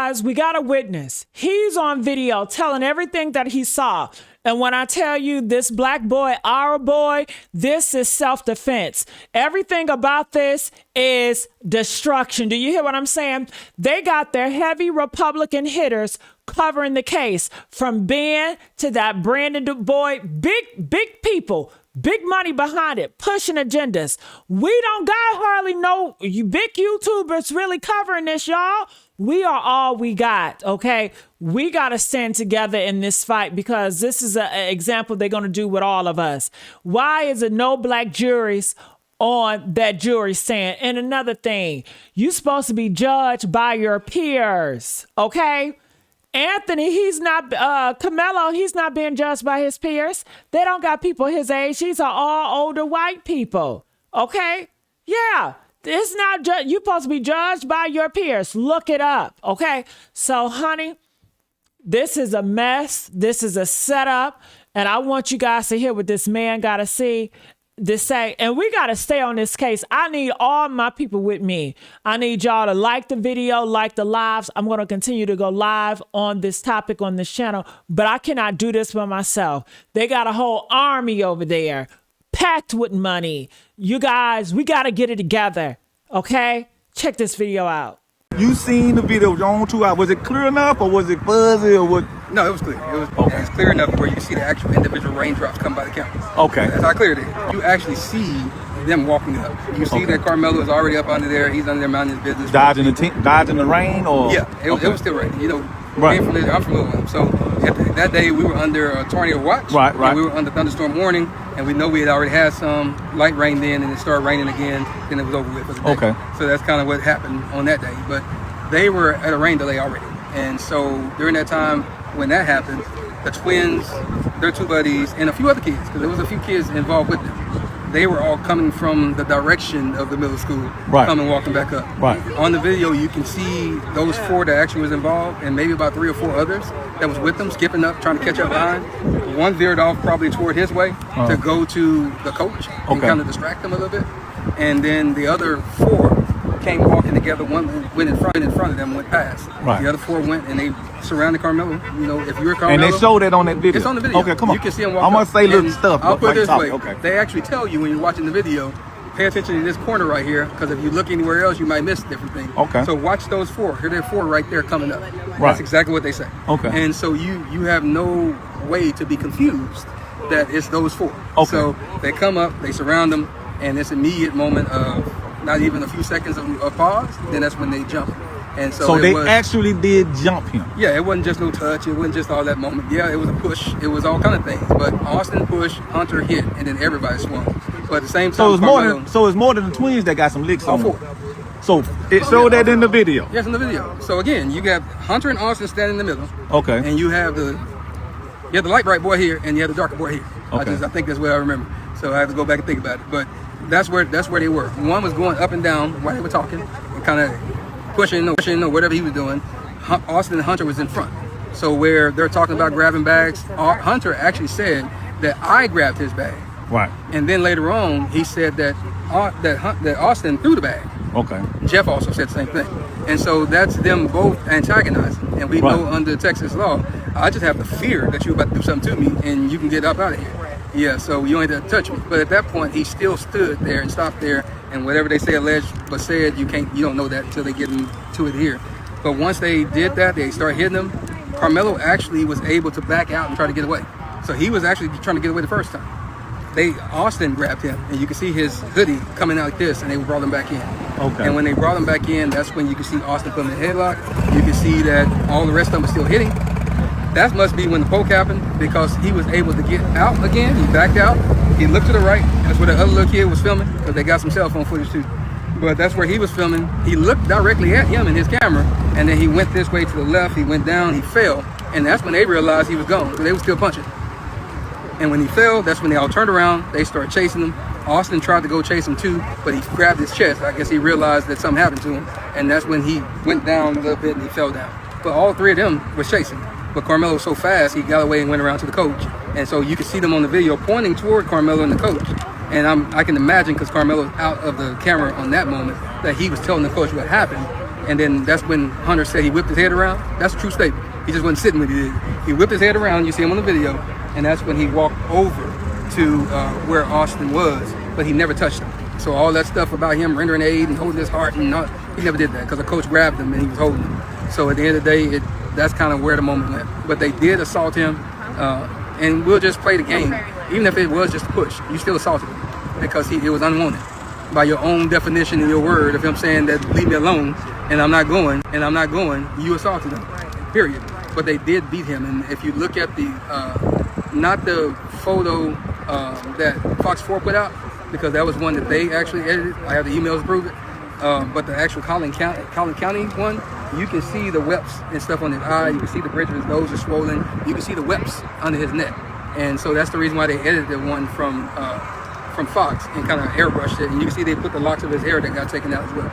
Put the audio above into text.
guys, we got a witness. He's on video telling everything that he saw. And when I tell you this black boy, our boy, this is self-defense. Everything about this is destruction. Do you hear what I'm saying? They got their heavy Republican hitters covering the case, from Ben to that Brandon Du Bois, big people, big money behind it, pushing agendas. We don't got hardly no big YouTubers really covering this, y'all. We are all we got, okay? We got to stand together in this fight, because this is an example they're going to do with all of us. Why is it no black juries on that jury stand? And another thing, you're supposed to be judged by your peers, okay? Anthony, he's not, Karmelo, he's not being judged by his peers. They don't got people his age. These are all older white people, okay? Yeah. It's not you're supposed to be judged by your peers. Look it up, okay? So, honey, this is a mess. This is a setup, and I want you guys to hear what this man got to say. And we got to stay on this case. I need all my people with me. I need y'all to like the video, like the lives. I'm going to continue to go live on this topic on this channel, but I cannot do this by myself. They got a whole army over there, packed with money. You guys, we got to get it together, okay? Check this video out. You seen the video your own 2 hours. Was it clear enough, or was it fuzzy, or what? No, it was clear. It was clear enough where you can see the actual individual raindrops come by the cameras. Okay. That's how clear it is. You actually see them walking up. You see that Karmelo is already up under there. He's under there minding his business. Dodging the rain, or? Yeah, it was still raining. You know, right. I'm familiar with him. So that day we were under a tornado watch. Right. We were under thunderstorm warning, and we know we had already had some light rain then, and it started raining again. Then it was over with for the day. Okay. So that's kind of what happened on that day. But they were at a rain delay already, and so during that time when that happened, the twins, their 2 buddies, and a few other kids, because there was a few kids involved with them, they were all coming from the direction of the middle school, coming walking back up. Right. On the video, you can see those 4 that actually was involved, and maybe about 3 or 4 others that was with them, skipping up, trying to catch up behind. One veered off probably toward his way to go to the coach and kind of distract them a little bit, and then the other 4 came walking together. One went in front of them, went past. Right. The other 4 went, and they surrounded Karmelo. You know, if you're Karmelo, and they showed it on that video. It's on the video. Okay, come on. You can see them walk. I'm gonna say little stuff. I'll put it this way. Okay. They actually tell you when you're watching the video, pay attention to this corner right here, because if you look anywhere else, you might miss different things. Okay. So watch those 4. Here, there are 4 right there coming up. Right. That's exactly what they say. Okay. And so you have no way to be confused that it's those 4. Okay. So they come up, they surround them, and this immediate moment of not even a few seconds of pause, then that's when they jump. And so they actually did jump him. Yeah, it wasn't just no touch. It wasn't just all that moment. Yeah, it was a push. It was all kind of things. But Austin pushed, Hunter hit, and then everybody swung. But at the same time, so it's more than the twins that got some licks on them. 4. So it showed that in the video. Yes, in the video. So again, you got Hunter and Austin standing in the middle. Okay. And you have the light bright boy here, and you have the darker boy here. Okay. I think that's what I remember. So I have to go back and think about it. But that's where they were. One was going up and down while they were talking, and kind of pushing or whatever he was doing. Austin and Hunter was in front. So where they're talking about grabbing bags, Hunter actually said that I grabbed his bag. Right. And then later on, he said that Austin threw the bag. Okay. Jeff also said the same thing. And so that's them both antagonizing. And we know under Texas law, I just have the fear that you're about to do something to me, and you can get up out of here. Yeah, so you don't have to touch me. But at that point, he still stood there and stopped there, and whatever they say alleged but said, you don't know that until they get into it here. But once they did that, they started hitting him. Karmelo actually was able to back out and try to get away. So he was actually trying to get away the first time. Austin grabbed him, and you can see his hoodie coming out like this, and they brought him back in. Okay. And when they brought him back in, that's when you can see Austin put him in a headlock. You can see that all the rest of them are still hitting. That must be when the poke happened, because he was able to get out again. He backed out. He looked to the right. That's where the other little kid was filming, because they got some cell phone footage too. But that's where he was filming. He looked directly at him in his camera, and then he went this way to the left. He went down. He fell. And that's when they realized he was gone, because they were still punching. And when he fell, that's when they all turned around. They started chasing him. Austin tried to go chase him too, but he grabbed his chest. I guess he realized that something happened to him. And that's when he went down a little bit and he fell down. But all 3 of them were chasing. But Karmelo was so fast, he got away and went around to the coach. And so you can see them on the video pointing toward Karmelo and the coach. And I can imagine, because Karmelo's out of the camera on that moment, that he was telling the coach what happened. And then that's when Hunter said he whipped his head around. That's a true statement. He just wasn't sitting when he did. He whipped his head around. You see him on the video. And that's when he walked over to where Austin was, but he never touched him. So all that stuff about him rendering aid and holding his heart, and he never did that because the coach grabbed him and he was holding him. So at the end of the day, that's kind of where the moment went. But they did assault him, and we'll just play the game. Even if it was just a push, you still assaulted him because it was unwanted. By your own definition and your word of him saying that leave me alone and I'm not going, you assaulted him, period. But they did beat him. And if you look at the, not the photo that Fox 4 put out, because that was one that they actually edited. I have the emails to prove it. But the actual Collin County one, you can see the webs and stuff on his eye. You can see the bridge of his nose is swollen. You can see the webs under his neck. And so that's the reason why they edited the one from Fox and kind of airbrushed it. And you can see they put the locks of his hair that got taken out as well.